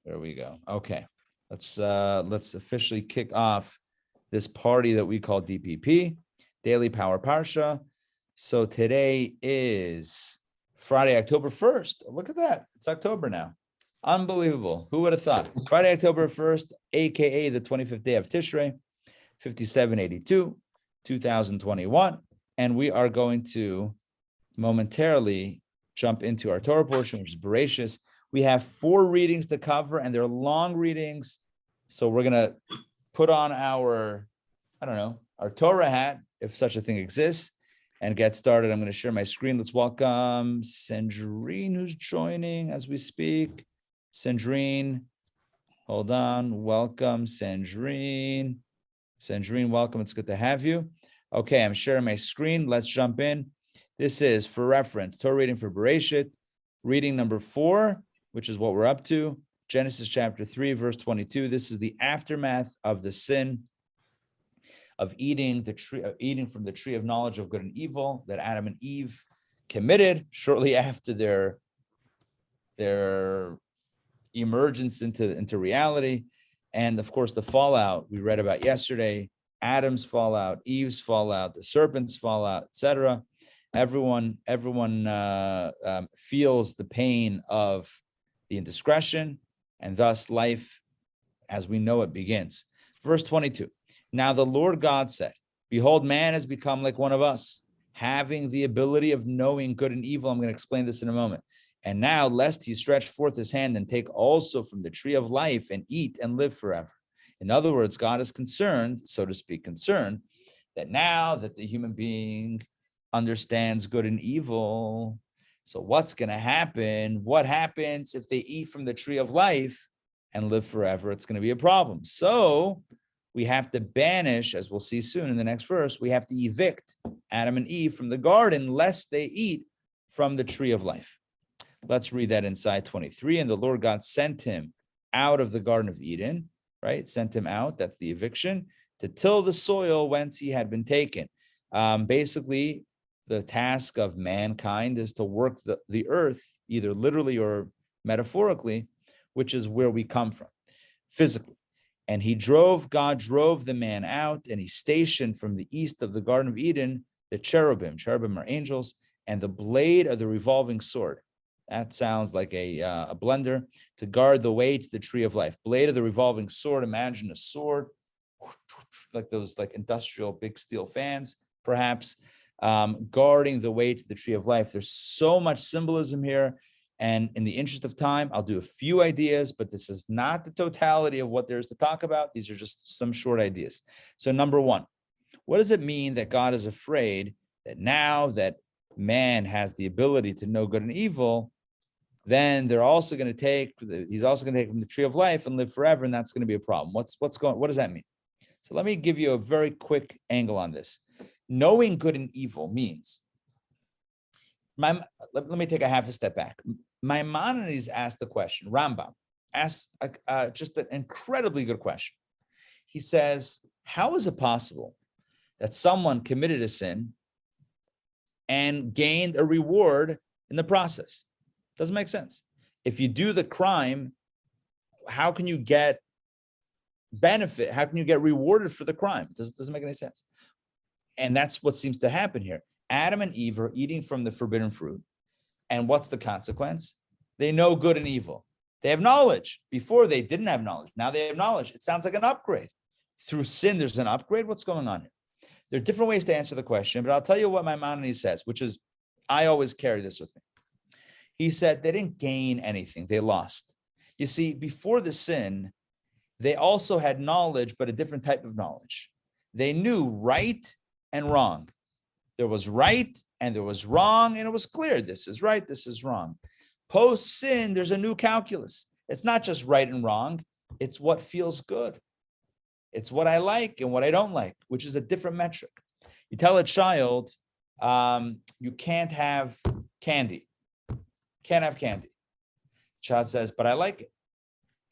There we go. Okay. Let's officially kick off this party that we call DPP, Daily Power Parsha. So today is Friday, October 1st. Look at that. It's October now. Unbelievable. Who would have thought? It's Friday, October 1st, aka the 25th day of Tishrei, 5782, 2021. And we are going to momentarily jump into our Torah portion, which is Bereishit. We have 4 readings to cover, and they're long readings. So we're going to put on our Torah hat, if such a thing exists, and get started. I'm going to share my screen. Let's welcome Sandrine, who's joining as we speak. Sandrine, hold on. Welcome, Sandrine. Sandrine, welcome. It's good to have you. Okay, I'm sharing my screen. Let's jump in. This is, for reference, Torah reading for Bereishit, reading number 4, which is what we're up to, Genesis chapter 3, verse 22. This is the aftermath of the sin of eating from the tree of knowledge of good and evil that Adam and Eve committed shortly after their emergence into reality. And of course, the fallout we read about yesterday, Adam's fallout, Eve's fallout, the serpent's fallout, etc. Everyone feels the pain of the indiscretion, and thus life as we know it begins. Verse 22. Now the Lord God said, behold, man has become like one of us, having the ability of knowing good and evil. I'm going to explain this in a moment. And now, lest he stretch forth his hand and take also from the tree of life and eat and live forever. In other words, God is concerned, so to speak, that now that the human being understands good and evil, so what's going to happen? What happens if they eat from the tree of life and live forever? It's going to be a problem. So we have to banish, as we'll see soon in the next verse, we have to evict Adam and Eve from the garden, lest they eat from the tree of life. Let's read that inside 23. And the Lord God sent him out of the Garden of Eden, right? Sent him out, that's the eviction, to till the soil whence he had been taken. Basically, the task of mankind is to work the earth, either literally or metaphorically, which is where we come from, physically. And God drove the man out, and he stationed from the east of the Garden of Eden the cherubim. Cherubim are angels, and the blade of the revolving sword. That sounds like a blender, to guard the way to the tree of life. Blade of the revolving sword. Imagine a sword, like those industrial big steel fans, perhaps, guarding the way to the tree of life. There's so much symbolism here. And in the interest of time, I'll do a few ideas, but this is not the totality of what there is to talk about. These are just some short ideas. So number 1, what does it mean that God is afraid that now that man has the ability to know good and evil, then he's also going to take from the tree of life and live forever, and that's going to be a problem. What does that mean? So let me give you a very quick angle on this. Knowing good and evil means, let me take a half a step back. Maimonides asked the question, Rambam asked just an incredibly good question. He says, how is it possible that someone committed a sin and gained a reward in the process? Doesn't make sense. If you do the crime, how can you get benefit? How can you get rewarded for the crime? Doesn't make any sense. And that's what seems to happen here. Adam and Eve are eating from the forbidden fruit. And what's the consequence? They know good and evil. They have knowledge. Before they didn't have knowledge. Now they have knowledge. It sounds like an upgrade. Through sin, there's an upgrade. What's going on here? There are different ways to answer the question, but I'll tell you what Maimonides says, which is, I always carry this with me. He said they didn't gain anything. They lost. You see, before the sin, they also had knowledge, but a different type of knowledge. They knew right and wrong. There was right and there was wrong, and it was clear. This is right, this is wrong. Post-sin, there's a new calculus. It's not just right and wrong. It's what feels good. It's what I like and what I don't like, which is a different metric. You tell a child, you can't have candy. Can't have candy. The child says, but I like it.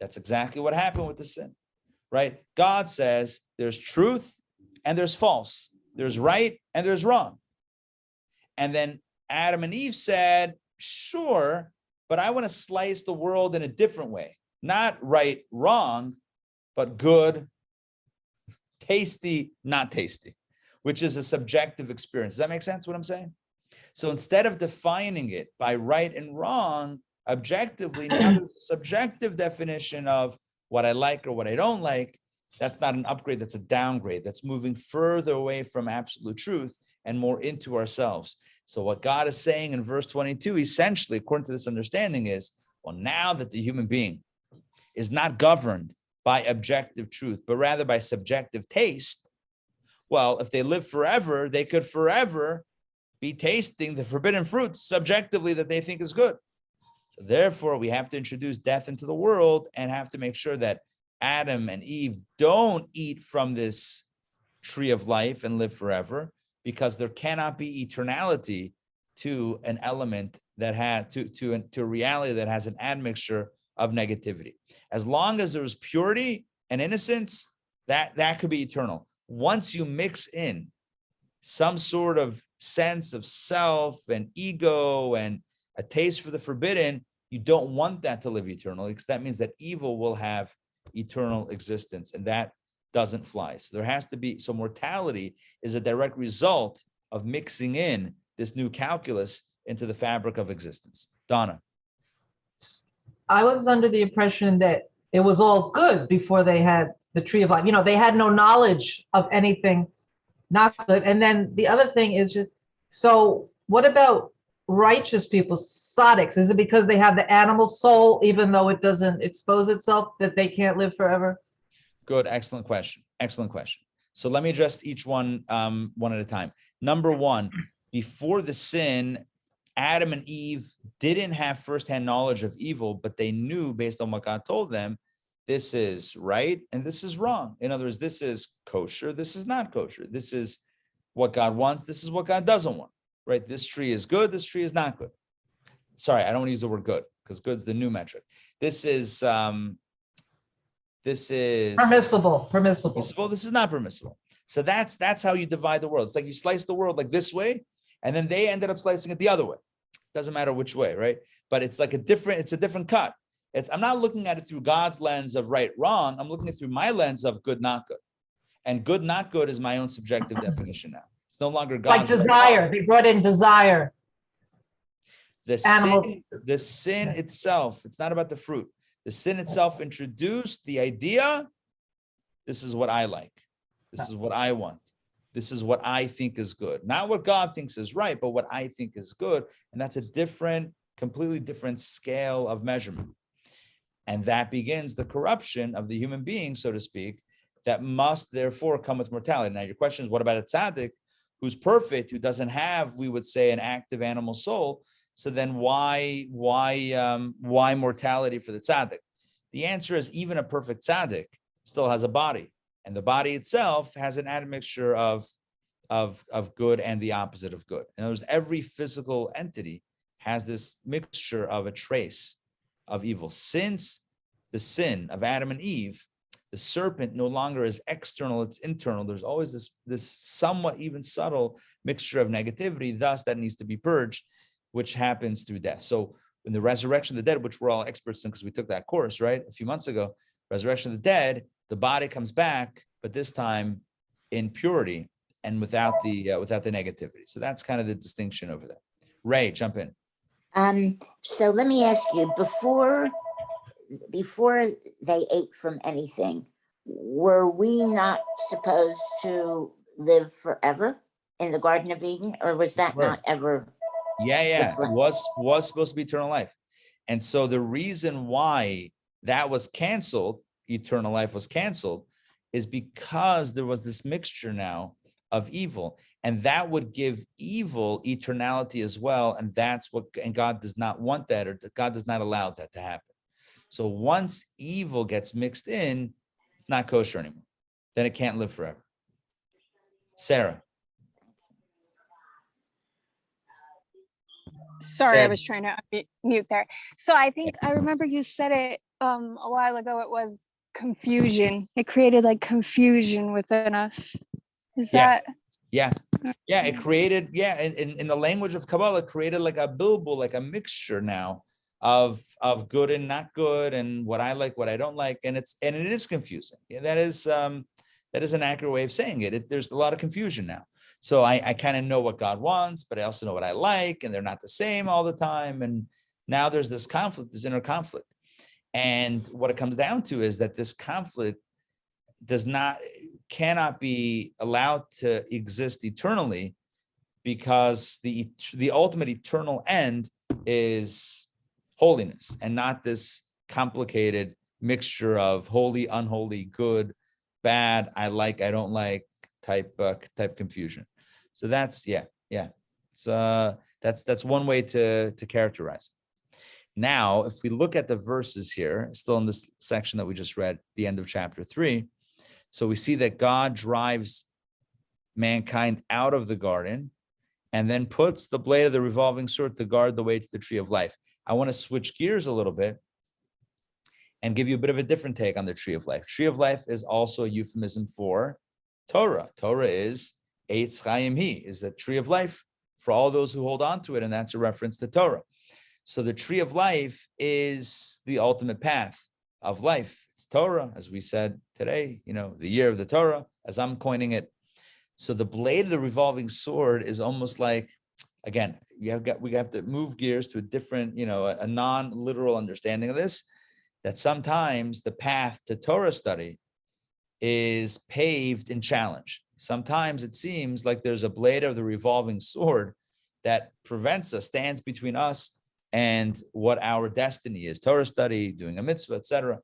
That's exactly what happened with the sin, right? God says there's truth and there's false. There's right and there's wrong. And then Adam and Eve said, sure, but I want to slice the world in a different way. not right, wrong, but good, tasty, not tasty, which is a subjective experience. Does that make sense what I'm saying? So instead of defining it by right and wrong, objectively, now there's a subjective definition of what I like or what I don't like. That's not an upgrade, that's a downgrade. That's moving further away from absolute truth and more into ourselves. So what God is saying in verse 22, essentially, according to this understanding is, well, now that the human being is not governed by objective truth, but rather by subjective taste, well, if they live forever, they could forever be tasting the forbidden fruits subjectively that they think is good. So therefore, we have to introduce death into the world and have to make sure that Adam and Eve don't eat from this tree of life and live forever, because there cannot be eternality to an element that had to a reality that has an admixture of negativity. As long as there's purity and innocence, that could be eternal. Once you mix in some sort of sense of self and ego and a taste for the forbidden, you don't want that to live eternally, because that means that evil will have eternal existence, and that doesn't fly. So there has to be, so mortality is a direct result of mixing in this new calculus into the fabric of existence. Donna. I was under the impression that it was all good before they had the tree of life. They had no knowledge of anything not good. And then the other thing is just, so what about righteous people, tzaddiks? Is it because they have the animal soul, even though it doesn't expose itself, that they can't live forever? Good. Excellent question. Excellent question. So let me address each one one at a time. Number one, before the sin, Adam and Eve didn't have firsthand knowledge of evil, but they knew based on what God told them, this is right and this is wrong. In other words, this is kosher, this is not kosher. This is what God wants, this is what God doesn't want, right? This tree is good, this tree is not good. Sorry, I don't want to use the word good, because good's the new metric. This is permissible. This is not permissible. So that's how you divide the world. It's like you slice the world like this way, and then they ended up slicing it the other way. Doesn't matter which way, right? But it's like a different cut. I'm not looking at it through God's lens of right, wrong. I'm looking at it through my lens of good, not good. And good, not good is my own subjective definition now. It's no longer God's. Like desire. Right. They brought in desire. The sin itself, it's not about the fruit. The sin itself introduced the idea, this is what I like. This is what I want. This is what I think is good. Not what God thinks is right, but what I think is good. And that's a completely different scale of measurement. And that begins the corruption of the human being, so to speak, that must therefore come with mortality. Now, your question is, what about a tzaddik who's perfect, who doesn't have, we would say, an active animal soul? So then why mortality for the tzaddik? The answer is, even a perfect tzaddik still has a body, and the body itself has an admixture of good and the opposite of good. In other words, every physical entity has this mixture of a trace of evil. Since the sin of Adam and Eve, the serpent no longer is external, it's internal. There's always this somewhat even subtle mixture of negativity, thus that needs to be purged, which happens through death. So in the resurrection of the dead, which we're all experts in because we took that course, right, a few months ago, resurrection of the dead, the body comes back, but this time in purity and without the negativity. So that's kind of the distinction over there. Ray, jump in. So let me ask you, before they ate from anything, were we not supposed to live forever in the Garden of Eden, or was that not ever? Yeah. It was supposed to be eternal life. And so the reason why that was canceled, eternal life was canceled, is because there was this mixture now of evil, and that would give evil eternality as well. And God does not want that, or God does not allow that to happen. So once evil gets mixed in, it's not kosher anymore. Then it can't live forever. Sarah. Sorry, I was trying to mute there. So I think I remember you said it a while ago. It was confusion. It created like confusion within us. Is that? Yeah. It created, in the language of Kabbalah, it created like a bilbul, like a mixture now of good and not good, and what I like, what I don't like, and it is confusing. Yeah, that is an accurate way of saying it. There's a lot of confusion now. So I kind of know what God wants, but I also know what I like, and they're not the same all the time. And now there's this conflict, this inner conflict. And what it comes down to is that this conflict cannot be allowed to exist eternally, because the ultimate eternal end is holiness, and not this complicated mixture of holy, unholy, good, bad, I like, I don't like type confusion. So that's that's one way to characterize it. Now, if we look at the verses here, still in this section that we just read, the end of chapter 3, so we see that God drives mankind out of the garden and then puts the blade of the revolving sword to guard the way to the tree of life. I want to switch gears a little bit and give you a bit of a different take on the tree of life. Tree of life is also a euphemism for Torah. Torah is Eitz Chaim Hi, is the tree of life for all those who hold on to it, and that's a reference to Torah. So the tree of life is the ultimate path of life. It's Torah, as we said today, the year of the Torah, as I'm coining it. So the blade of the revolving sword is almost like, again, we have to move gears to a different, a non-literal understanding of this, that sometimes the path to Torah study is paved in challenge. Sometimes it seems like there's a blade of the revolving sword that prevents us, stands between us and what our destiny is, Torah study, doing a mitzvah, etc.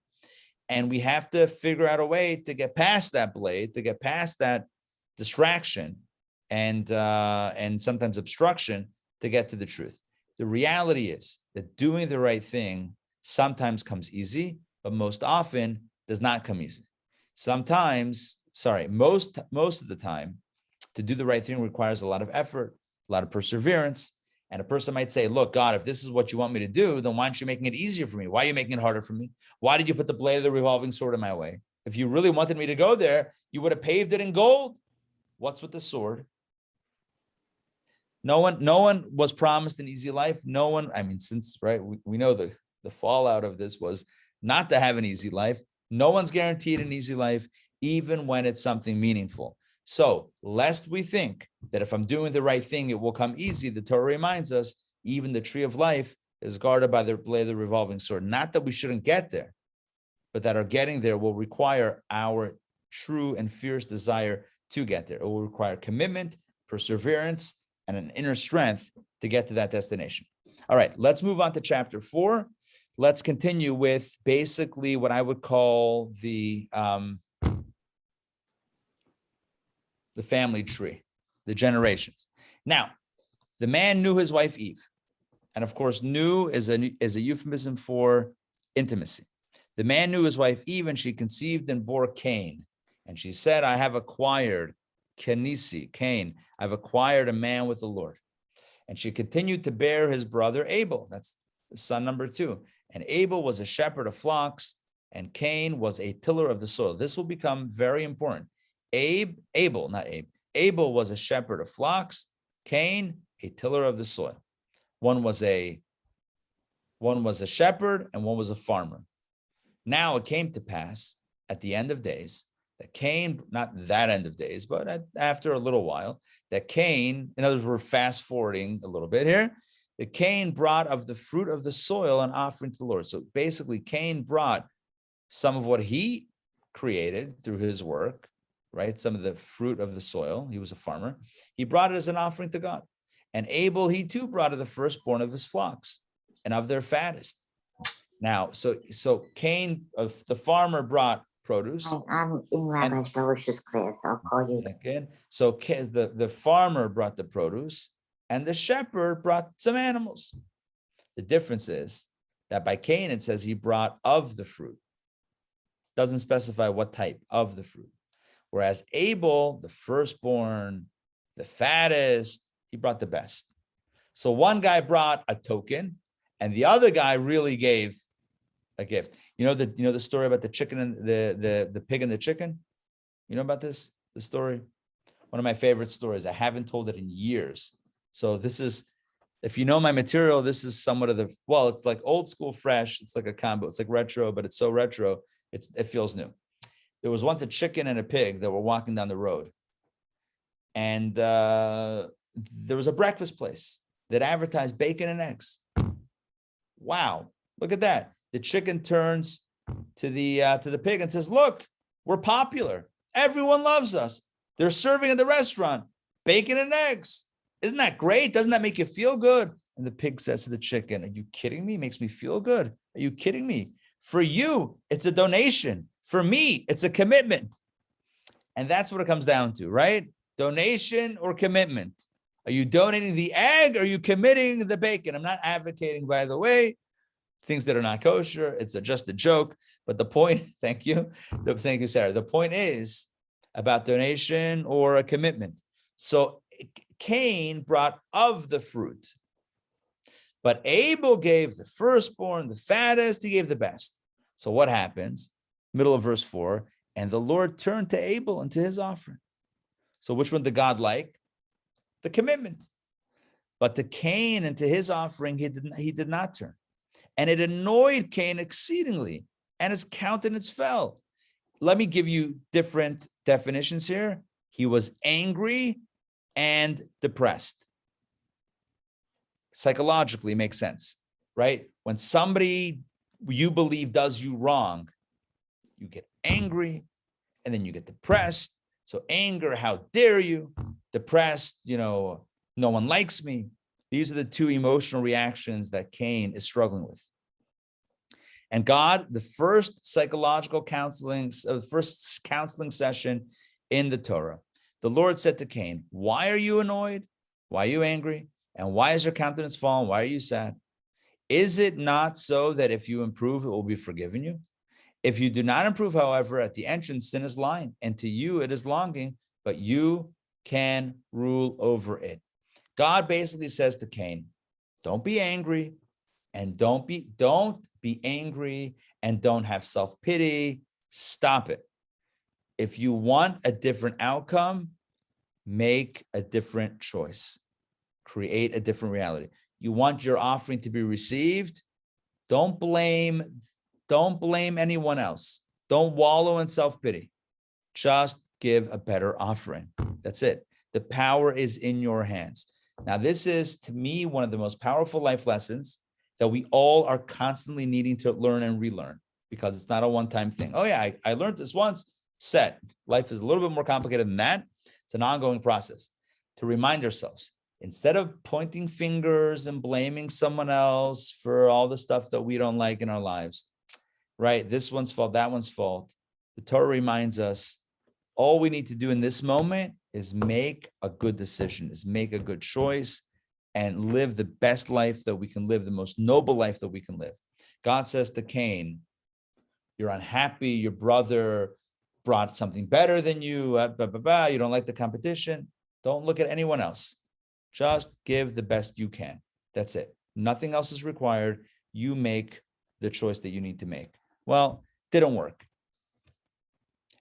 And we have to figure out a way to get past that blade, to get past that distraction and sometimes obstruction to get to the truth. The reality is that doing the right thing sometimes comes easy, but most often does not come easy. Most of the time, to do the right thing requires a lot of effort, a lot of perseverance. And a person might say, look, God, if this is what you want me to do, then why aren't you making it easier for me? Why are you making it harder for me? Why did you put the blade of the revolving sword in my way? If you really wanted me to go there, you would have paved it in gold. What's with the sword? No one was promised an easy life. No one, we know the fallout of this was not to have an easy life. No one's guaranteed an easy life, even when it's something meaningful. So, lest we think that if I'm doing the right thing, it will come easy, the Torah reminds us, even the tree of life is guarded by the blade of the revolving sword. Not that we shouldn't get there, but that our getting there will require our true and fierce desire to get there. It will require commitment, perseverance, and an inner strength to get to that destination. All right, let's move on to chapter 4. Let's continue with basically what I would call the family tree, the generations. Now, the man knew his wife Eve, and of course, knew is a euphemism for intimacy. The man knew his wife Eve, and she conceived and bore Cain. And she said, I have acquired Cain, I've acquired a man with the Lord. And she continued to bear his brother Abel. That's son number 2. And Abel was a shepherd of flocks, and Cain was a tiller of the soil. This will become very important. Abel was a shepherd of flocks, Cain, a tiller of the soil. One was a shepherd and one was a farmer. Now it came to pass at the end of days that Cain, not that end of days, but after a little while, that Cain, in other words, we're fast forwarding a little bit here, that Cain brought of the fruit of the soil an offering to the Lord. So basically, Cain brought some of what he created through his work, right? Some of the fruit of the soil. He was a farmer. He brought it as an offering to God. And Abel, he too brought of the firstborn of his flocks and of their fattest. Now, so Cain, the farmer, brought produce. I'm in Rabbi Sollish's class. I'll call you. Again. So the farmer brought the produce and the shepherd brought some animals. The difference is that by Cain, it says he brought of the fruit. Doesn't specify what type of the fruit. Whereas Abel, the firstborn, the fattest, he brought the best. So one guy brought a token and the other guy really gave a gift. You know the story about the chicken and the pig and the chicken? You know about this? The story? One of my favorite stories. I haven't told it in years. So this is If you know my material, this is somewhat of the, well, it's like old school fresh. It's like a combo. It's like retro, but it's so retro, it feels new. There was once a chicken and a pig that were walking down the road. And there was a breakfast place that advertised bacon and eggs. Wow, look at that. The chicken turns to the pig and says, look, we're popular. Everyone loves us. They're serving at the restaurant bacon and eggs. Isn't that great? Doesn't that make you feel good? And the pig says to the chicken, are you kidding me? It makes me feel good. Are you kidding me? For you, it's a donation. For me, it's a commitment. And that's what it comes down to, right? Donation or commitment. Are you donating the egg? Or are you committing the bacon? I'm not advocating, by the way, things that are not kosher. It's just a joke. But the point, thank you, Sarah. The point is about donation or a commitment. So Cain brought of the fruit, but Abel gave the firstborn, the fattest, he gave the best. So what happens? Middle of verse 4, and the Lord turned to Abel and to his offering. So which one did God like? The commitment. But to Cain and to his offering, he did not turn. And it annoyed Cain exceedingly, and his countenance fell. Let me give you different definitions here. He was angry and depressed. Psychologically makes sense, right? When somebody you believe does you wrong, you get angry and then you get depressed. So anger, how dare you? Depressed, no one likes me. These are the two emotional reactions that Cain is struggling with. And God, the first psychological counseling, first counseling session in the Torah, the Lord said to Cain, why are you annoyed? Why are you angry? And why is your countenance fallen? Why are you sad? Is it not so that if you improve, it will be forgiven you? If you do not improve, however, at the entrance, sin is lying, and to you it is longing, but you can rule over it. God basically says to Cain, don't be angry, and don't be angry, and don't have self-pity. Stop it. If you want a different outcome, make a different choice. Create a different reality. You want your offering to be received? Don't blame anyone else. Don't wallow in self-pity. Just give a better offering. That's it. The power is in your hands. Now, this is, to me, one of the most powerful life lessons that we all are constantly needing to learn and relearn, because it's not a one-time thing. Oh yeah, I learned this once, set. Life is a little bit more complicated than that. It's an ongoing process to remind ourselves, instead of pointing fingers and blaming someone else for all the stuff that we don't like in our lives, right? This one's fault, that one's fault. The Torah reminds us, all we need to do in this moment is make a good decision, is make a good choice, and live the best life that we can live, the most noble life that we can live. God says to Cain, you're unhappy, your brother brought something better than you, you don't like the competition. Don't look at anyone else. Just give the best you can. That's it. Nothing else is required. You make the choice that you need to make. Well, didn't work.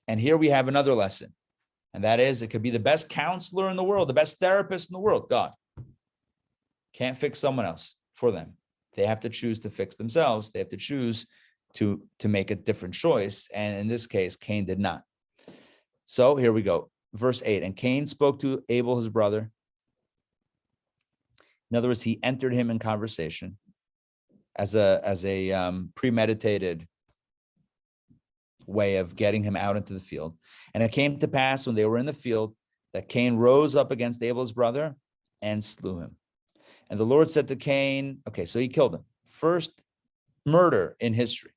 And here we have another lesson. And that is, it could be the best counselor in the world, the best therapist in the world, God. Can't fix someone else for them. They have to choose to fix themselves. They have to choose to make a different choice. And in this case, Cain did not. So here we go. Verse 8, and Cain spoke to Abel, his brother. In other words, he entered him in conversation as a premeditated way of getting him out into the field. And it came to pass when they were in the field that Cain rose up against Abel, his brother, and slew him. And the Lord said to Cain, okay, so he killed him. First murder in history.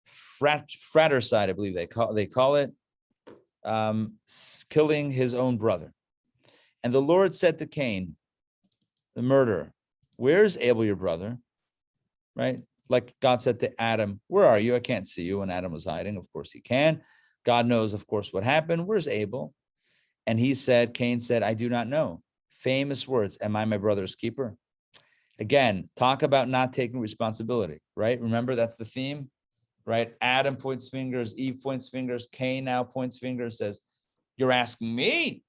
Fratricide, I believe they call it, killing his own brother. And the Lord said to Cain, the murderer, where's Abel, your brother? Right? Like God said to Adam, where are you? I can't see you. And Adam was hiding. Of course he can. God knows, of course, what happened. Where's Abel? And Cain said, I do not know. Famous words. Am I my brother's keeper? Again, talk about not taking responsibility, right? Remember, that's the theme, right? Adam points fingers, Eve points fingers, Cain now points fingers, says, you're asking me?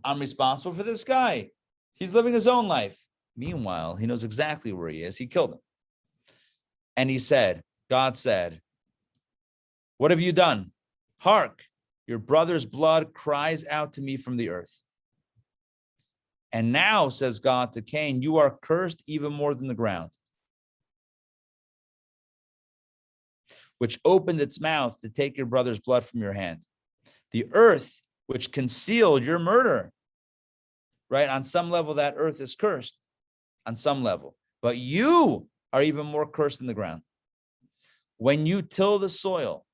I'm responsible for this guy. He's living his own life. Meanwhile, he knows exactly where he is. He killed him. And he said, God said, what have you done? Hark, your brother's blood cries out to me from the earth. And now, says God to Cain, you are cursed even more than the ground, which opened its mouth to take your brother's blood from your hand. The earth, which concealed your murder, right? On some level, that earth is cursed, on some level. But you are even more cursed than the ground. When you till the soil,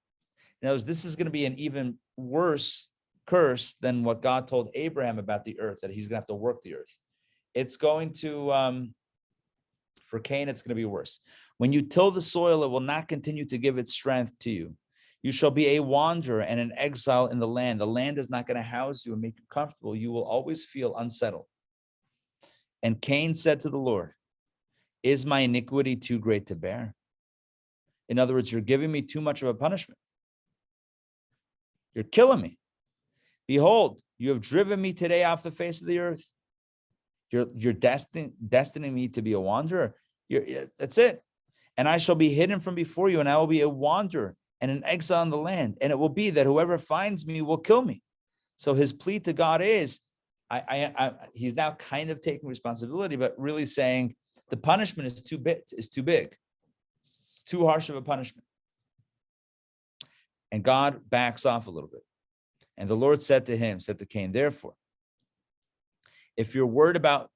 now this is going to be an even worse curse than what God told Abraham about the earth, that he's going to have to work the earth. It's going to, for Cain, it's going to be worse. When you till the soil, it will not continue to give its strength to you. You shall be a wanderer and an exile in the land. The land is not going to house you and make you comfortable. You will always feel unsettled. And Cain said to the Lord, is my iniquity too great to bear? In other words, you're giving me too much of a punishment. You're killing me. Behold, you have driven me today off the face of the earth. You're destining me to be a wanderer. That's it. And I shall be hidden from before you, and I will be a wanderer and an exile in the land. And it will be that whoever finds me will kill me. So his plea to God is, he's now kind of taking responsibility, but really saying the punishment is too big. It's too harsh of a punishment. And God backs off a little bit. And the Lord said to Cain, therefore, if you're worried about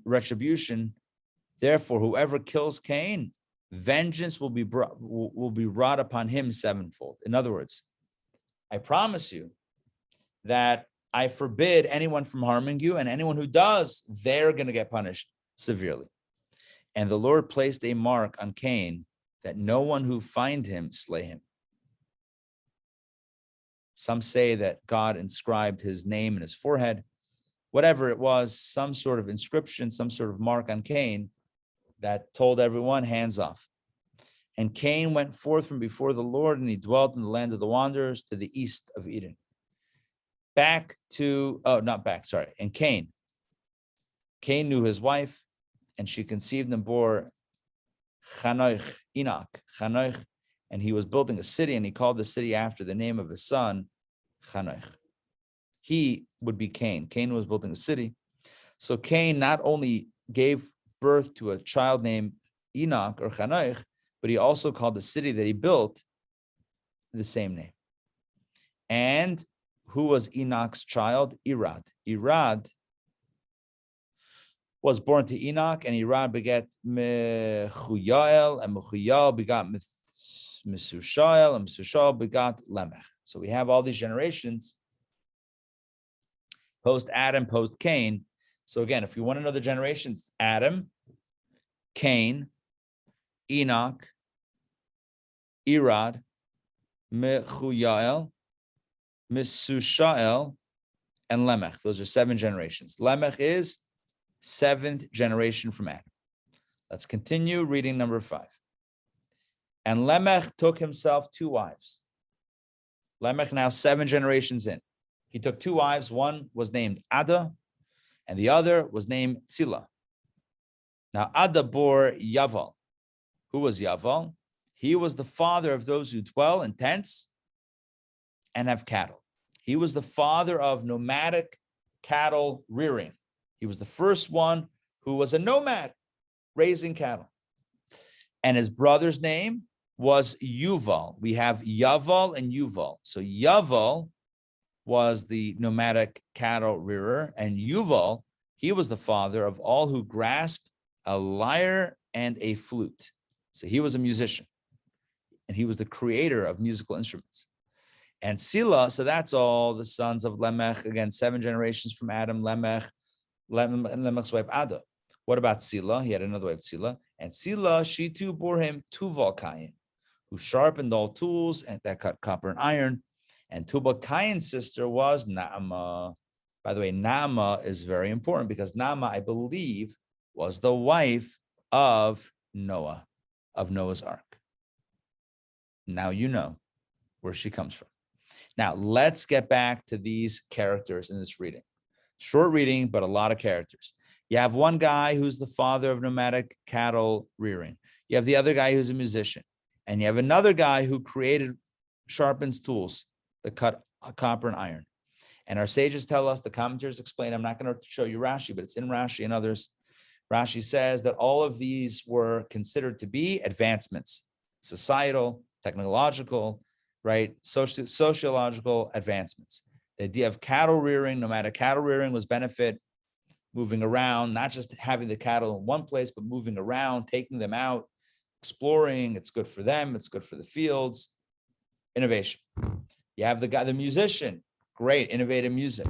retribution, therefore, whoever kills Cain, vengeance will be brought upon him sevenfold. In other words, I promise you that I forbid anyone from harming you, and anyone who does, they're going to get punished severely. And the Lord placed a mark on Cain that no one who find him slay him. Some say that God inscribed his name in his forehead. Whatever it was, some sort of inscription, some sort of mark on Cain that told everyone, hands off. And Cain went forth from before the Lord, and he dwelt in the land of the wanderers to the east of Eden. And Cain knew his wife, and she conceived and bore Enoch, and he was building a city, and he called the city after the name of his son, Chanoch. He would be Cain. Cain was building a city. So Cain not only gave birth to a child named Enoch or Chanoch, but he also called the city that he built the same name. And who was Enoch's child? Irad. Irad was born to Enoch, and Irad begat Mechuyael, and Mechuyael begat Mesushael, and Mesushael begat Lamech. So we have all these generations, post Adam, post Cain. So again, if you want to know the generations, Adam, Cain, Enoch, Irad, Mechuyael, Mesushael, and Lamech. Those are 7 generations. Lamech is 7th generation from Adam. Let's continue reading number 5. And Lamech took himself 2 wives. Lamech now 7 generations in. He took 2 wives. One was named Ada, and the other was named Tzila. Now Ada bore Yaval. Who was Yaval? He was the father of those who dwell in tents and have cattle. He was the father of nomadic cattle rearing. He was the first one who was a nomad raising cattle. And his brother's name was Yuval. We have Yaval and Yuval. So Yaval was the nomadic cattle rearer, and Yuval, he was the father of all who grasped a lyre and a flute. So he was a musician, and he was the creator of musical instruments. And Sila, so that's all the sons of Lamech, again, 7 generations from Adam, Lamech's wife Ada. What about Sila? He had another wife, Sila. And Sila, she too bore him Tubal Cain, who sharpened all tools and that cut copper and iron. And Tubal Cain's sister was Naamah. By the way, Naamah is very important because Naamah, I believe, was the wife of Noah, of Noah's Ark. Now you know where she comes from. Now, let's get back to these characters in this reading. Short reading, but a lot of characters. You have one guy who's the father of nomadic cattle rearing. You have the other guy who's a musician. And you have another guy who sharpens tools that cut copper and iron. And our sages tell us, the commentators explain, I'm not going to show you Rashi, but it's in Rashi and others. Rashi says that all of these were considered to be advancements, societal, technological, right? Sociological advancements. The idea of cattle rearing, nomadic cattle rearing was benefit, moving around, not just having the cattle in one place, but moving around, taking them out, exploring. It's good for them. It's good for the fields. Innovation. You have the musician, great, innovative music.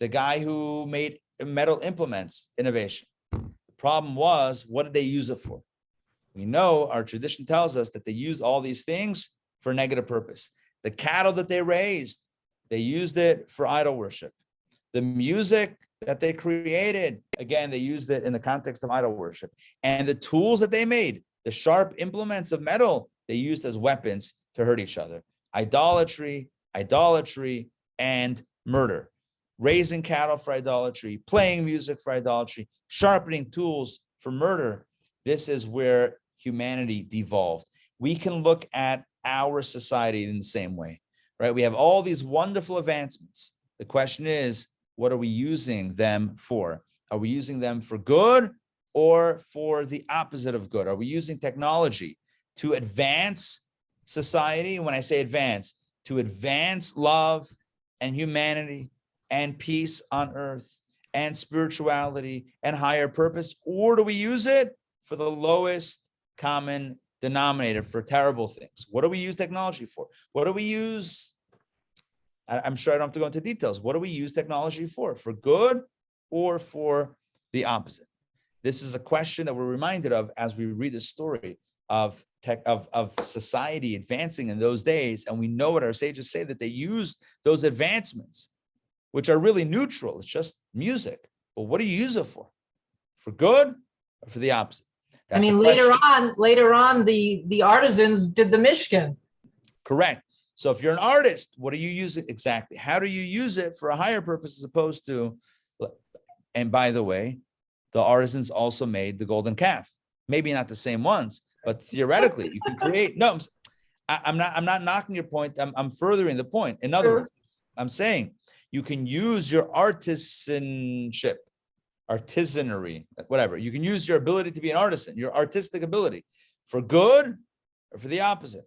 The guy who made metal implements, innovation. The problem was, what did they use it for? We know our tradition tells us that they used all these things for a negative purpose. The cattle that they raised, they used it for idol worship. The music that they created, again, they used it in the context of idol worship. And the tools that they made, the sharp implements of metal, they used as weapons to hurt each other. Idolatry, and murder. Raising cattle for idolatry, playing music for idolatry, sharpening tools for murder. This is where humanity devolved. We can look at our society in the same way, right? We have all these wonderful advancements. The question is, what are we using them for? Are we using them for good or for the opposite of good? Are we using technology to advance society? When I say advance, to advance love and humanity and peace on earth and spirituality and higher purpose? Or do we use it for the lowest common denominator, for terrible things? What do we use technology for? What do we use? I'm sure I don't have to go into details. What do we use technology for? For good or for the opposite? This is a question that we're reminded of as we read the story of society advancing in those days. And we know what our sages say, that they used those advancements, which are really neutral. It's just music. But what do you use it for? For good or for the opposite? That's later on, the artisans did the Mishkan. Correct. So if you're an artist, what do you use it exactly? How do you use it for a higher purpose as opposed to, and by the way, the artisans also made the golden calf. Maybe not the same ones, but theoretically you can create. No, I'm not knocking your point. I'm furthering the point. In other words, I'm saying you can use your artisanship, artisanry, whatever. You can use your ability to be an artisan, your artistic ability, for good or for the opposite.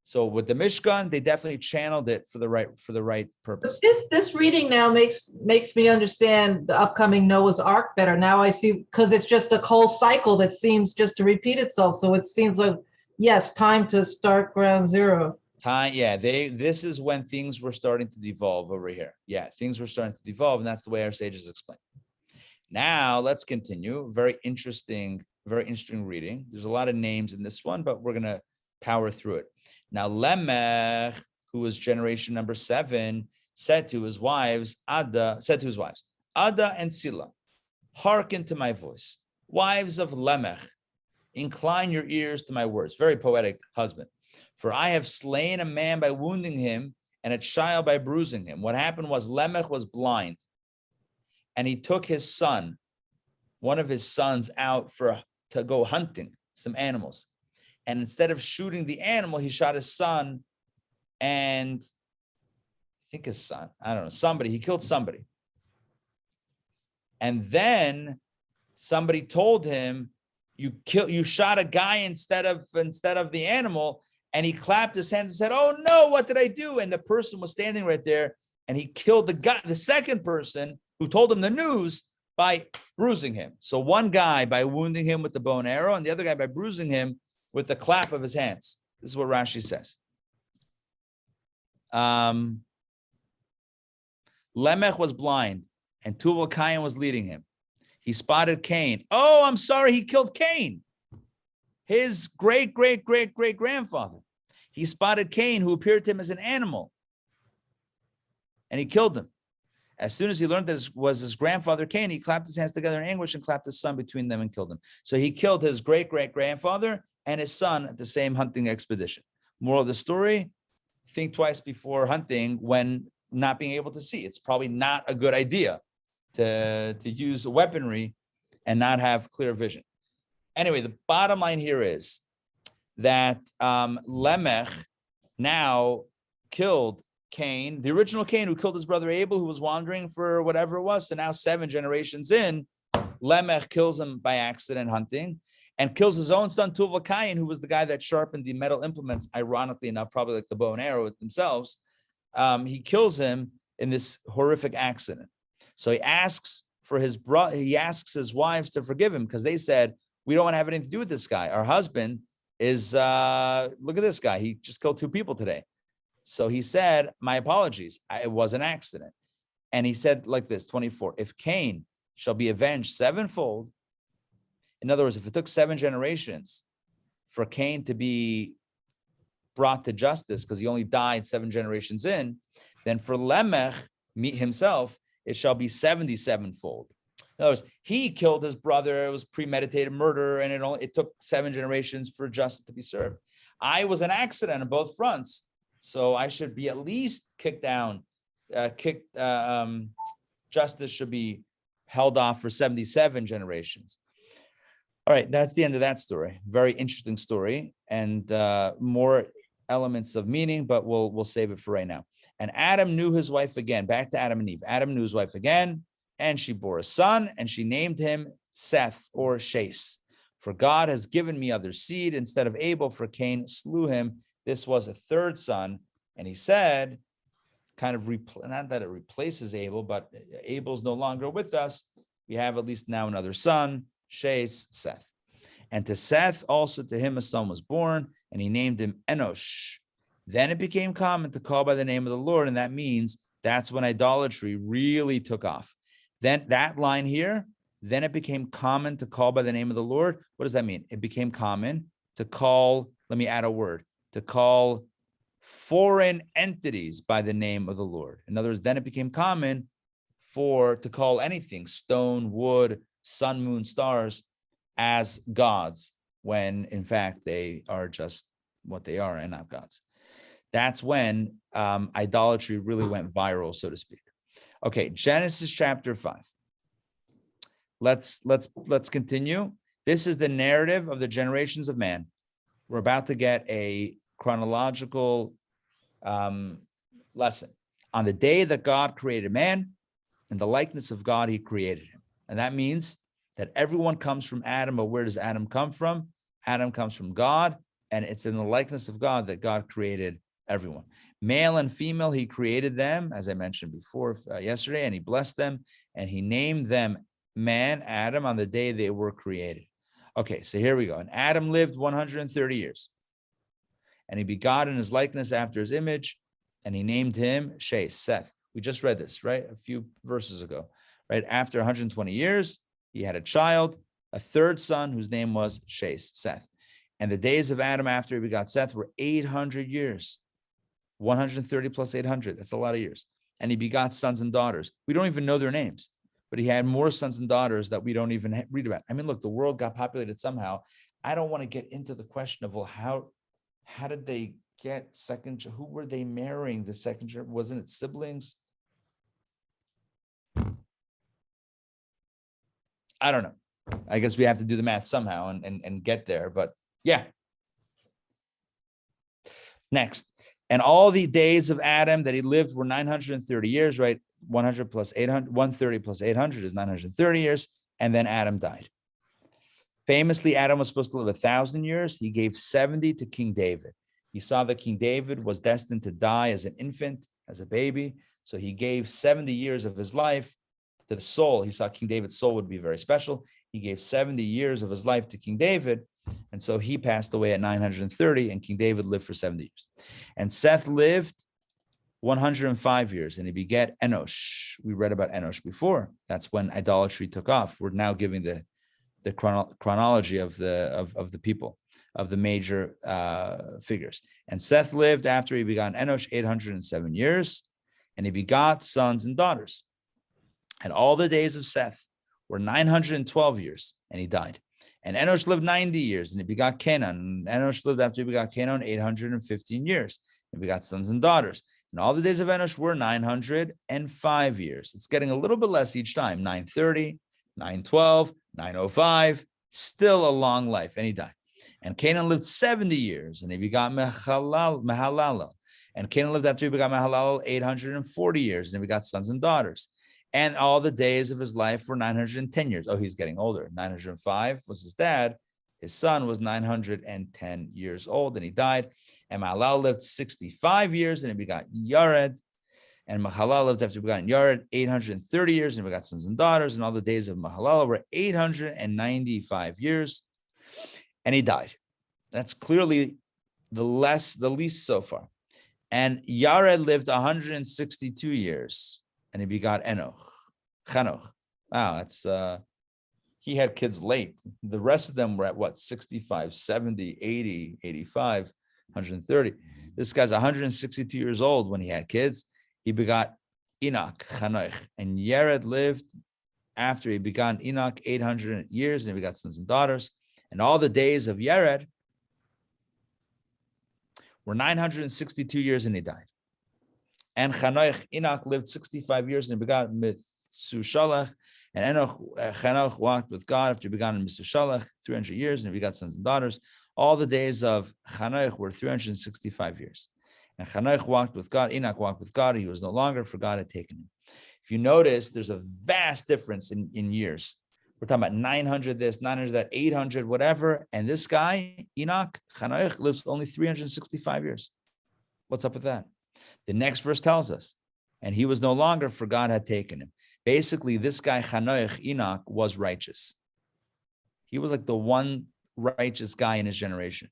So with the Mishkan, they definitely channeled it for the right purpose. This reading now makes me understand the upcoming Noah's Ark better. Now I see, because it's just a whole cycle that seems just to repeat itself. So it seems like, yes, time to start ground zero. Time, yeah. This is when things were starting to devolve over here. Yeah, things were starting to devolve, and that's the way our sages explain. Now let's continue. Very interesting reading. There's a lot of names in this one, but we're gonna power through it. Now, Lamech, who was generation number 7, said to his wives, Ada and Sila, hearken to my voice. Wives of Lamech, incline your ears to my words. Very poetic husband. For I have slain a man by wounding him and a child by bruising him. What happened was Lamech was blind, and he took his son, one of his sons, out to go hunting some animals. And instead of shooting the animal, he shot his son, and I think his son, I don't know, he killed somebody. And then somebody told him, you shot a guy instead of the animal. And he clapped his hands and said, oh no, what did I do? And the person was standing right there, and he killed the second person who told him the news by bruising him. So one guy by wounding him with the bow and arrow, and the other guy by bruising him with the clap of his hands. This is what Rashi says. Lamech was blind, and Tubal Cain was leading him. He spotted Cain. Oh, I'm sorry, he killed Cain, his great-great-great-great-grandfather. He spotted Cain, who appeared to him as an animal, and he killed him. As soon as he learned this was his grandfather Cain, he clapped his hands together in anguish and clapped his son between them and killed him. So he killed his great-great-grandfather and his son at the same hunting expedition. Moral of the story, think twice before hunting when not being able to see. It's probably not a good idea to use weaponry and not have clear vision. Anyway, the bottom line here is that Lamech now killed Cain, the original Cain who killed his brother Abel, who was wandering for whatever it was. So now 7 generations in, Lamech kills him by accident hunting and kills his own son Tuvah Cain, who was the guy that sharpened the metal implements, ironically enough, probably like the bow and arrow themselves. He kills him in this horrific accident. So he asks for his brother, he asks his wives to forgive him because they said, we don't want to have anything to do with this guy. Our husband is, look at this guy. He just killed 2 people today. So he said, my apologies. It was an accident. And he said like this, 24, if Cain shall be avenged 7-fold, in other words, if it took 7 generations for Cain to be brought to justice because he only died 7 generations in, then for Lamech himself, it shall be 77-fold. In other words, he killed his brother. It was premeditated murder, and it took 7 generations for justice to be served. I was an accident on both fronts, so I should be at least kicked down. Justice should be held off for 77 generations. All right, that's the end of that story. Very interesting story, and more elements of meaning, but we'll save it for right now. And Adam knew his wife again. Back to Adam and Eve. Adam knew his wife again, and she bore a son, and she named him Seth or Shase. For God has given me other seed instead of Abel, for Cain slew him. This was a 3rd son. And he said, kind of, not that it replaces Abel, but Abel's no longer with us. We have at least now another son, Shase, Seth. And to Seth, also to him a son was born, and he named him Enosh. Then it became common to call by the name of the Lord, and that means that's when idolatry really took off. Then that line here, then it became common to call by the name of the Lord. What does that mean? It became common to call, let me add a word, to call foreign entities by the name of the Lord. In other words, then it became common to call anything, stone, wood, sun, moon, stars, as gods, when in fact they are just what they are and not gods. That's when idolatry really went viral, so to speak. Okay, Genesis chapter 5. Let's continue. This is the narrative of the generations of man. We're about to get a chronological lesson. On the day that God created man, in the likeness of God, he created him. And that means that everyone comes from Adam, but where does Adam come from? Adam comes from God, and it's in the likeness of God that God created everyone. Male and female, he created them, as I mentioned before yesterday, and he blessed them, and he named them man, Adam, on the day they were created. Okay, so here we go. And Adam lived 130 years, and he begot in his likeness after his image, and he named him Shase, Seth. We just read this, right? A few verses ago, right? After 120 years, he had a child, a 3rd son, whose name was Shase, Seth. And the days of Adam after he begot Seth were 800 years. 130 plus 800, that's a lot of years. And he begot sons and daughters. We don't even know their names, but he had more sons and daughters that we don't even read about. I mean, look, the world got populated somehow. I don't want to get into the question of, well, how did they get second? Who were they marrying the second? Wasn't it siblings? I don't know. I guess we have to do the math somehow and get there. But yeah. Next. And all the days of Adam that he lived were 930 years, right? 100 plus 800, 130 plus 800 is 930 years. And then Adam died. Famously, Adam was supposed to live 1,000 years. He gave 70 to King David. He saw that King David was destined to die as an infant, as a baby. So he gave 70 years of his life to the soul. He saw King David's soul would be very special. He gave 70 years of his life to King David. And so he passed away at 930, and King David lived for 70 years. And Seth lived 105 years, and he begat Enosh. We read about Enosh before. That's when idolatry took off. We're now giving the chronology of the people, of the major figures. And Seth lived after he begot Enosh 807 years, and he begot sons and daughters. And all the days of Seth were 912 years, and he died. And Enosh lived 90 years, and he begot Canaan. And Enosh lived after he begot Canaan 815 years, and begot sons and daughters. And all the days of Enosh were 905 years. It's getting a little bit less each time, 930, 912, 905, still a long life, and he died. And Canaan lived 70 years, and he begot Mahalalel. And Canaan lived after he begot Mahalalel 840 years, and he begot sons and daughters. And all the days of his life were 910 years. Oh, he's getting older. 905 was his dad. His son was 910 years old, and he died. And Mahalalel lived 65 years, and he begot Yared. And Mahalalel lived after he begot Yared 830 years, and he begot sons and daughters. And all the days of Mahalalel were 895 years, and he died. That's clearly the least so far. And Yared lived 162 years, and he begot Chanoch. Wow, that's he had kids late. The rest of them were at what, 65, 70, 80, 85, 130. This guy's 162 years old when he had kids. He begot Enoch, Chanoch, and Yared lived after he begot Enoch 800 years, and he begot sons and daughters. And all the days of Yared were 962 years, and he died. And Enoch lived 65 years, and he begot Methuselah. And Chanoch walked with God after he begot Methuselah 300 years, and he begot sons and daughters. All the days of Chanoch were 365 years. And Chanoch walked with God, Enoch walked with God. He was no longer, for God had taken him. If you notice, there's a vast difference in years. We're talking about 900 this, 900 that, 800, whatever. And this guy, Enoch, Chanoch, lives only 365 years. What's up with that? The next verse tells us, and he was no longer, for God had taken him. Basically, this guy, Chanoch, Enoch, was righteous. He was like the one righteous guy in his generation.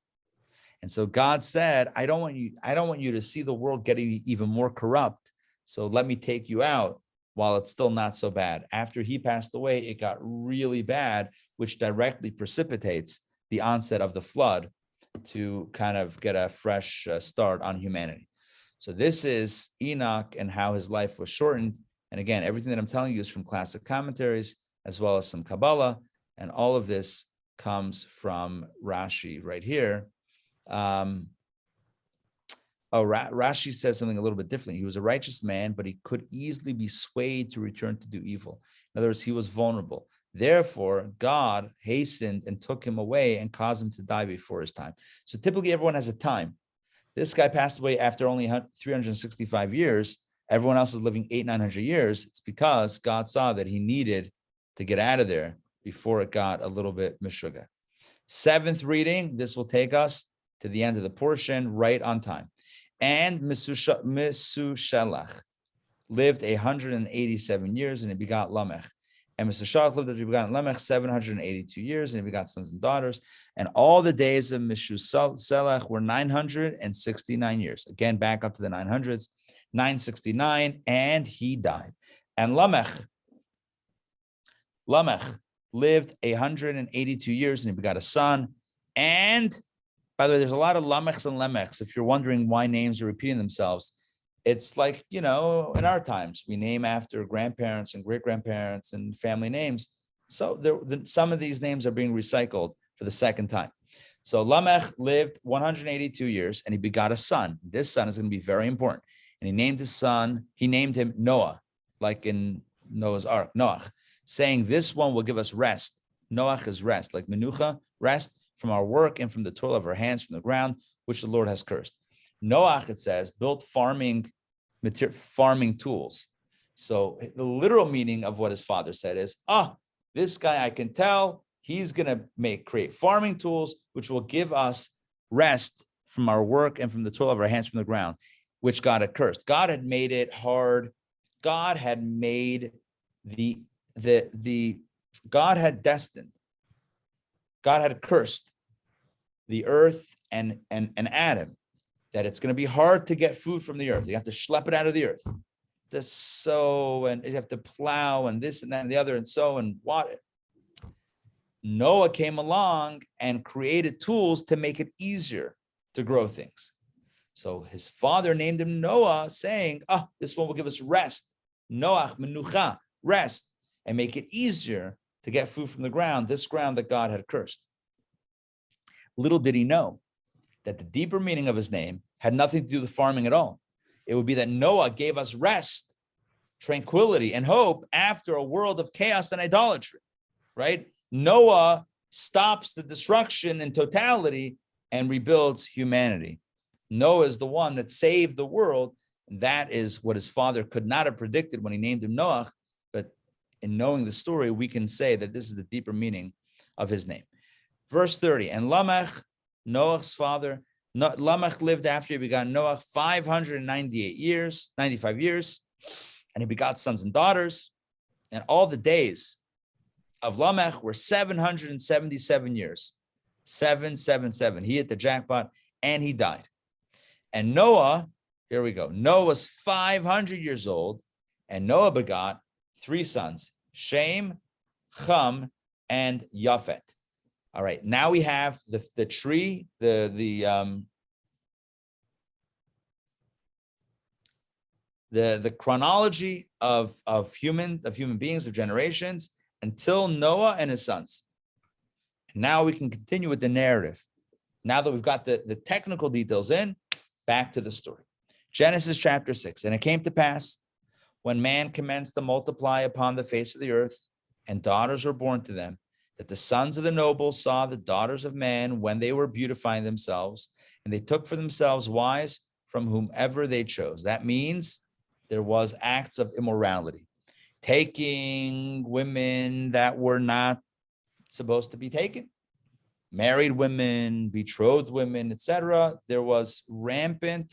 And so God said, I don't want you to see the world getting even more corrupt. So let me take you out while it's still not so bad. After he passed away, it got really bad, which directly precipitates the onset of the flood to kind of get a fresh start on humanity. So this is Enoch and how his life was shortened. And again, everything that I'm telling you is from classic commentaries, as well as some Kabbalah. And all of this comes from Rashi right here. Rashi says something a little bit differently. He was a righteous man, but he could easily be swayed to return to do evil. In other words, he was vulnerable. Therefore, God hastened and took him away and caused him to die before his time. So typically everyone has a time. This guy passed away after only 365 years. Everyone else is living 800-900 years. It's because God saw that he needed to get out of there before it got a little bit mishuga. Seventh reading, this will take us to the end of the portion right on time. And Methuselah lived 187 years, and he begot Lamech. And Methuselah lived after he begot Lamech 782 years, and he begot sons and daughters. And all the days of Methuselah were 969 years. Again, back up to the 900s, 969, and he died. And Lamech lived 182 years, and he begot a son. And by the way, there's a lot of Lamechs and Lemechs. If you're wondering why names are repeating themselves, it's like, in our times, we name after grandparents and great-grandparents and family names. So some of these names are being recycled for the second time. So Lamech lived 182 years, and he begot a son. This son is going to be very important. And he named him Noah, like in Noah's Ark, Noach, saying, this one will give us rest. Noach is rest, like menucha, rest from our work and from the toil of our hands from the ground, which the Lord has cursed. Noach, it says, built farming tools. So the literal meaning of what his father said is, this guy, I can tell he's going to create farming tools, which will give us rest from our work and from the toil of our hands from the ground, which God had cursed. God had made it hard. God had made God had destined. God had cursed the earth and Adam, that it's going to be hard to get food from the earth. You have to schlep it out of the earth. To sow, and you have to plow, and this and that and the other, and sow and water. Noah came along and created tools to make it easier to grow things. So his father named him Noah, saying, this one will give us rest. Noach, menucha, rest, and make it easier to get food from the ground, this ground that God had cursed. Little did he know that the deeper meaning of his name had nothing to do with farming at all. It would be that Noah gave us rest, tranquility, and hope after a world of chaos and idolatry. right? Noah stops the destruction in totality and rebuilds humanity. Noah is the one that saved the world. And that is what his father could not have predicted when he named him Noah. But in knowing the story, we can say that this is the deeper meaning of his name. Verse 30, and Lamech, Noah's father, Lamech lived after he begot Noah 598 years, 95 years, and he begot sons and daughters. And all the days of Lamech were 777 years. 777. He hit the jackpot and he died. And Noah, here we go. Noah was 500 years old, and Noah begot 3 sons, Shem, Ham, and Yafet. All right, now we have the tree, the chronology of human beings, of generations, until Noah and his sons. And now we can continue with the narrative. Now that we've got the technical details in, back to the story. Genesis chapter 6. And it came to pass, when man commenced to multiply upon the face of the earth, and daughters were born to them, that the sons of the nobles saw the daughters of man when they were beautifying themselves, and they took for themselves wives from whomever they chose. That means there was acts of immorality, taking women that were not supposed to be taken, married women, betrothed women, etc. There was rampant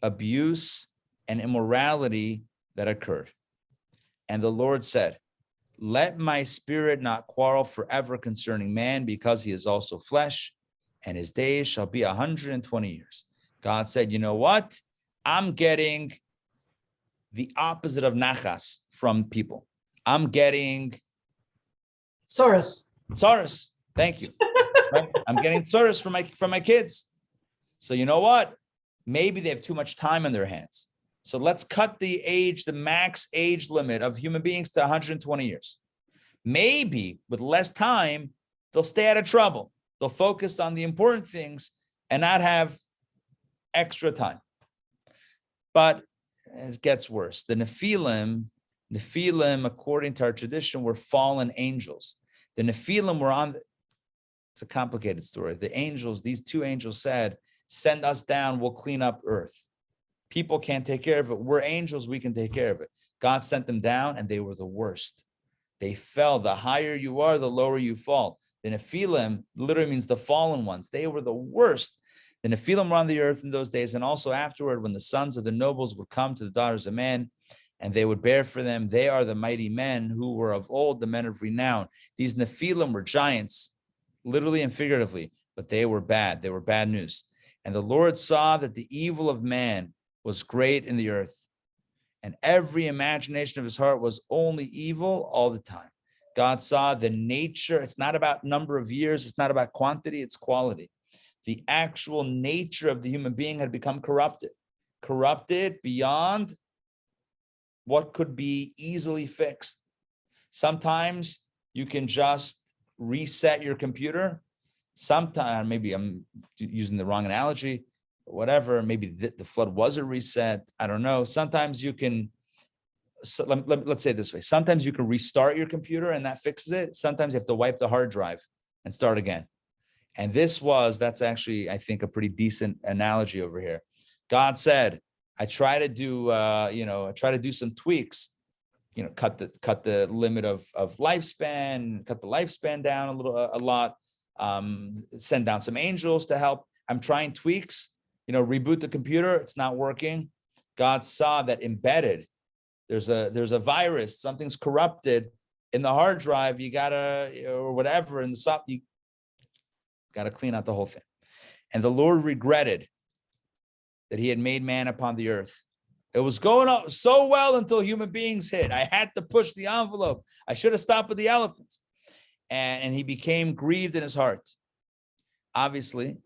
abuse and immorality that occurred. And the Lord said, let my spirit not quarrel forever concerning man, because he is also flesh, and his days shall be 120 years. God said, you know what? I'm getting the opposite of nachas from people. I'm getting Soros. Thank you. Right? I'm getting tsuris from my kids. So you know what? Maybe they have too much time on their hands. So let's cut the max age limit of human beings to 120 years. Maybe with less time, they'll stay out of trouble. They'll focus on the important things and not have extra time. But it gets worse. The Nephilim, according to our tradition, were fallen angels. The Nephilim were it's a complicated story. The angels, these 2 angels said, send us down, we'll clean up earth. People can't take care of it. We're angels, we can take care of it. God sent them down, and they were the worst. They fell. The higher you are, the lower you fall. The Nephilim literally means the fallen ones. They were the worst. The Nephilim were on the earth in those days, and also afterward, when the sons of the nobles would come to the daughters of man, and they would bear for them, they are the mighty men who were of old, the men of renown. These Nephilim were giants, literally and figuratively, but they were bad. They were bad news. And the Lord saw that the evil of man was great in the earth, and every imagination of his heart was only evil all the time. God saw the nature. It's not about number of years. It's not about quantity. It's quality. The actual nature of the human being had become corrupted beyond what could be easily fixed. Sometimes you can just reset your computer. Sometimes, maybe I'm using the wrong analogy, whatever, maybe the flood was a reset. I don't know. Sometimes you can, let's say it this way. Sometimes you can restart your computer and that fixes it. Sometimes you have to wipe the hard drive and start again. And that's actually, I think, a pretty decent analogy over here. God said, I try to do some tweaks, cut the limit of lifespan, cut the lifespan down a lot, send down some angels to help. I'm trying tweaks, reboot the computer. It's not working. God saw that embedded. There's a virus, something's corrupted in the hard drive. You gotta, or whatever, in the soft, you gotta clean out the whole thing. And the Lord regretted that he had made man upon the earth. It was going on so well until human beings hit. I had to push the envelope. I should have stopped with the elephants. And he became grieved in his heart. Obviously,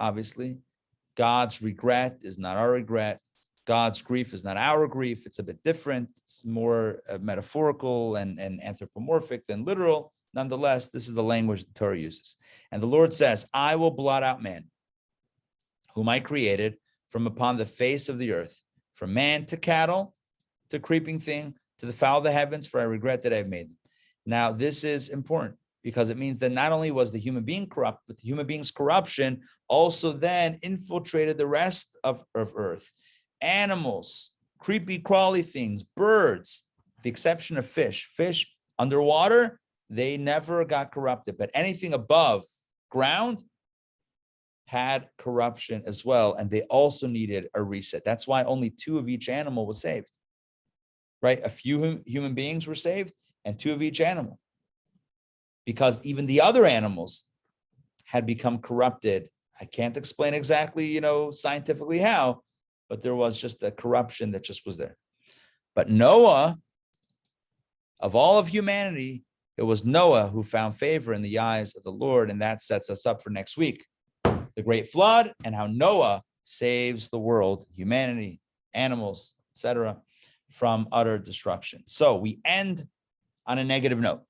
God's regret is not our regret. God's grief is not our grief. It's a bit different. It's more metaphorical and anthropomorphic than literal. Nonetheless, this is the language the Torah uses. And the Lord says, I will blot out man, whom I created from upon the face of the earth, from man to cattle, to creeping thing, to the fowl of the heavens, for I regret that I have made them. Now, this is important. because it means that not only was the human being corrupt, but the human being's corruption also then infiltrated the rest of earth. Animals, creepy, crawly things, birds, the exception of fish. Fish underwater, they never got corrupted, but anything above ground had corruption as well, and they also needed a reset. That's why only 2 of each animal was saved, right? A few human beings were saved and 2 of each animal, because even the other animals had become corrupted. I can't explain exactly, scientifically how, but there was just a corruption that just was there. But Noah, of all of humanity, it was Noah who found favor in the eyes of the Lord, and that sets us up for next week. The great flood and how Noah saves the world, humanity, animals, etc., from utter destruction. So we end on a negative note.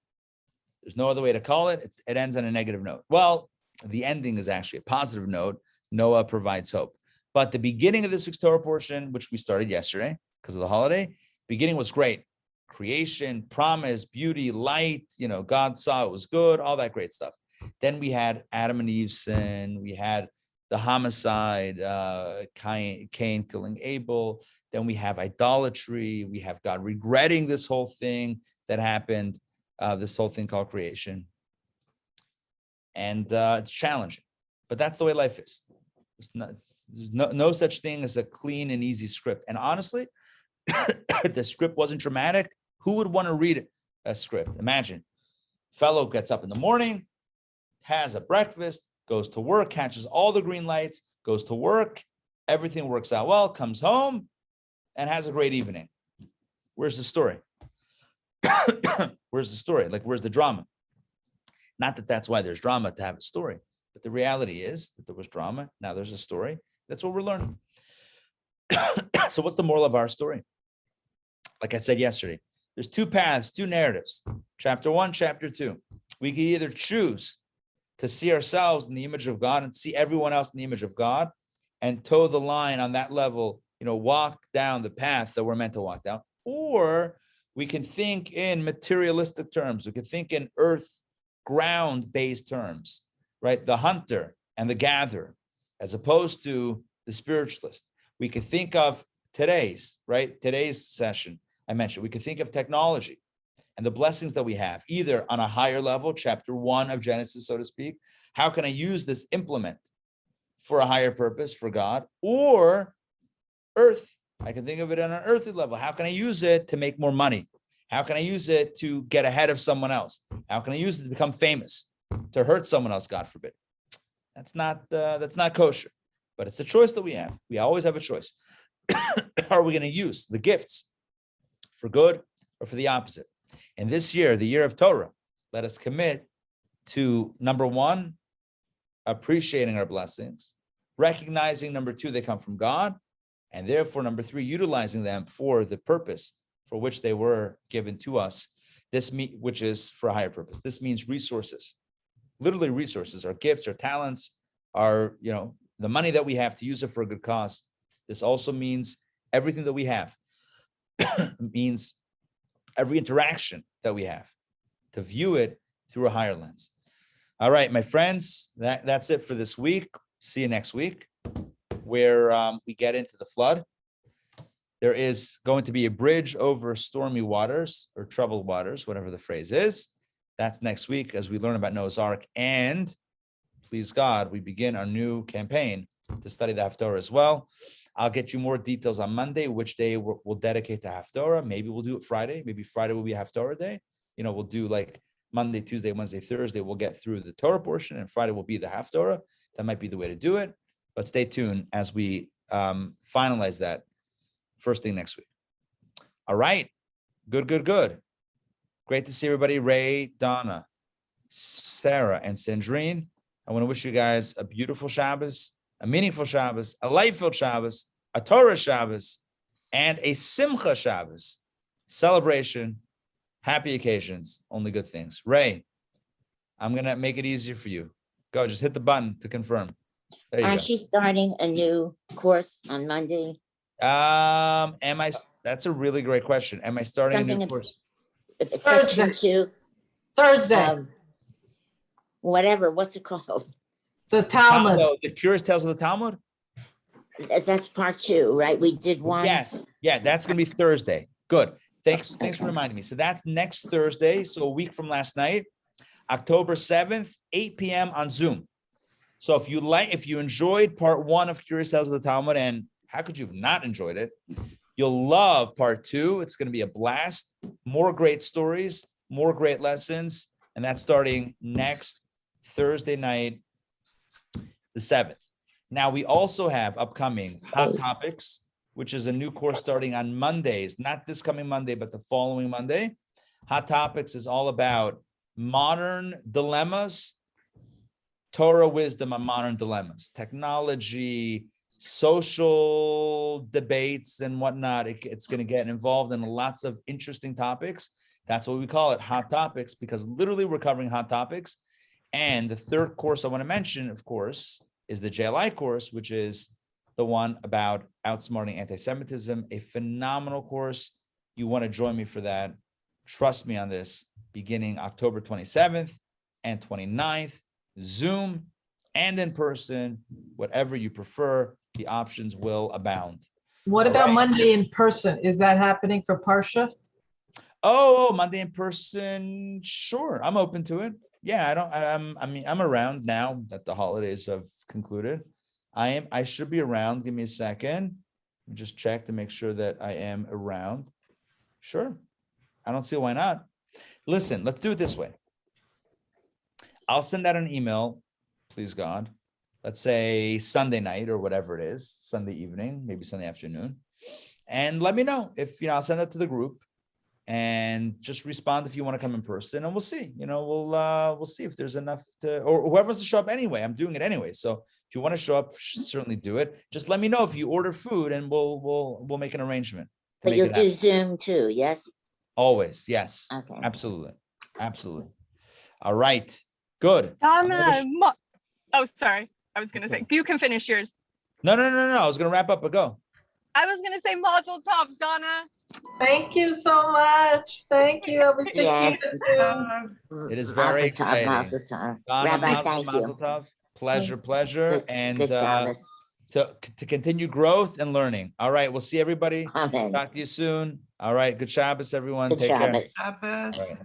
There's no other way to call it. It ends on a negative note. Well, the ending is actually a positive note. Noah provides hope. But the beginning of this week's Torah portion, which we started yesterday because of the holiday, beginning was great. Creation, promise, beauty, light, God saw it was good, all that great stuff. Then we had Adam and Eve's sin. We had the homicide, Cain killing Abel. Then we have idolatry. We have God regretting this whole thing that happened, this whole thing called creation. And it's challenging, but that's the way life is. There's no such thing as a clean and easy script. And honestly, if the script wasn't dramatic, who would want to read a script? Imagine, fellow gets up in the morning, has a breakfast, goes to work, catches all the green lights, goes to work, everything works out well, comes home, and has a great evening. Where's the story? Where's the story? Like, where's the drama? Not that that's why there's drama, to have a story, but the reality is that there was drama. Now there's a story. That's what we're learning. So what's the moral of our story? Like I said yesterday, there's 2 paths, 2 narratives, chapter 1, chapter 2. We can either choose to see ourselves in the image of God and see everyone else in the image of God and toe the line on that level, walk down the path that we're meant to walk down. Or we can think in materialistic terms. We can think in earth, ground-based terms, right? The hunter and the gatherer, as opposed to the spiritualist. We could think of today's session, I mentioned, we could think of technology and the blessings that we have, either on a higher level, chapter 1 of Genesis, so to speak. How can I use this implement for a higher purpose for God? Or earth, I can think of it on an earthly level. How can I use it to make more money? How can I use it to get ahead of someone else? How can I use it to become famous, to hurt someone else, God forbid? That's not kosher, but it's a choice that we have. We always have a choice. Are we going to use the gifts for good or for the opposite? And this year, the year of Torah, let us commit to, number 1, appreciating our blessings, recognizing, number 2, they come from God, and therefore, number 3, utilizing them for the purpose for which they were given to us, which is for a higher purpose. This means resources, literally resources, our gifts, our talents, our, the money that we have to use it for a good cause. This also means everything that we have. It means every interaction that we have, to view it through a higher lens. All right, my friends, that's it for this week. See you next week, where we get into the flood. There is going to be a bridge over stormy waters or troubled waters, whatever the phrase is. That's next week as we learn about Noah's Ark. And please God, we begin our new campaign to study the Haftorah as well. I'll get you more details on Monday, which day we'll dedicate to Haftorah. Maybe we'll do it Friday. Maybe Friday will be Haftorah day. We'll do like Monday, Tuesday, Wednesday, Thursday. We'll get through the Torah portion, and Friday will be the Haftorah. That might be the way to do it. But stay tuned as we finalize that first thing next week. All right. Good. Great to see everybody. Ray, Donna, Sarah, and Sandrine. I want to wish you guys a beautiful Shabbos, a meaningful Shabbos, a light-filled Shabbos, a Torah Shabbos, and a Simcha Shabbos. Celebration, happy occasions, only good things. Ray, I'm going to make it easier for you. Go, just hit the button to confirm. There you go. She's starting a new course on Monday. That's a really great question. Am I starting a new course? Section 2. Thursday. whatever, what's it called? The Talmud. No, the Curious Tales of the Talmud. That's part 2, right? We did one. Yes, yeah, that's gonna be Thursday. Good. Thanks for Okay. reminding me. So that's next Thursday. So a week from last night, October 7th, 8 p.m. on Zoom. So if you enjoyed part 1 of Curious Tales of the Talmud, and how could you have not enjoyed it? You'll love part 2. It's going to be a blast. More great stories, more great lessons. And that's starting next Thursday night, the 7th. Now, we also have upcoming Hot Topics, which is a new course starting on Mondays, not this coming Monday, but the following Monday. Hot Topics is all about modern dilemmas, Torah wisdom on modern dilemmas, technology, social debates and whatnot. It's going to get involved in lots of interesting topics. That's what we call it, Hot Topics, because literally we're covering hot topics. And the third course I want to mention, of course, is the JLI course, which is the one about outsmarting anti-Semitism, a phenomenal course. You want to join me for that. Trust me on this, beginning October 27th and 29th, Zoom and in person, whatever you prefer, the options will abound. What All about right. Monday in person? Is that happening for Parsha? Oh, Monday in person. Sure. I'm open to it. Yeah, I'm around now that the holidays have concluded. I should be around. Give me a second. Just check to make sure that I am around. Sure. I don't see why not. Listen, let's do it this way. I'll send out an email, please God. Let's say Sunday night or whatever it is, Sunday evening, maybe Sunday afternoon. And let me know if, I'll send that to the group and just respond if you want to come in person, and we'll see, we'll see if there's enough to, or whoever wants to show up anyway. I'm doing it anyway. So if you want to show up, certainly do it. Just let me know if you order food and we'll make an arrangement. But you'll do Zoom too, yes? Always. Yes. Okay. Absolutely. Absolutely. All right. Good. Donna, oh, sorry. I was gonna say you can finish yours. No. I was gonna wrap up, but go. I was gonna say Mazel Tov, Donna. Thank you so much. Thank you. I'll be thinking Yes. soon. It is very exciting. Mazel tov. Donna, Rabbi, mazel thank you. tov. Pleasure. Good, And good Shabbos. to continue growth and learning. All right. We'll see everybody. Amen. Talk to you soon. All right. Good Shabbos, everyone. Good Take care. Shabbos. All right.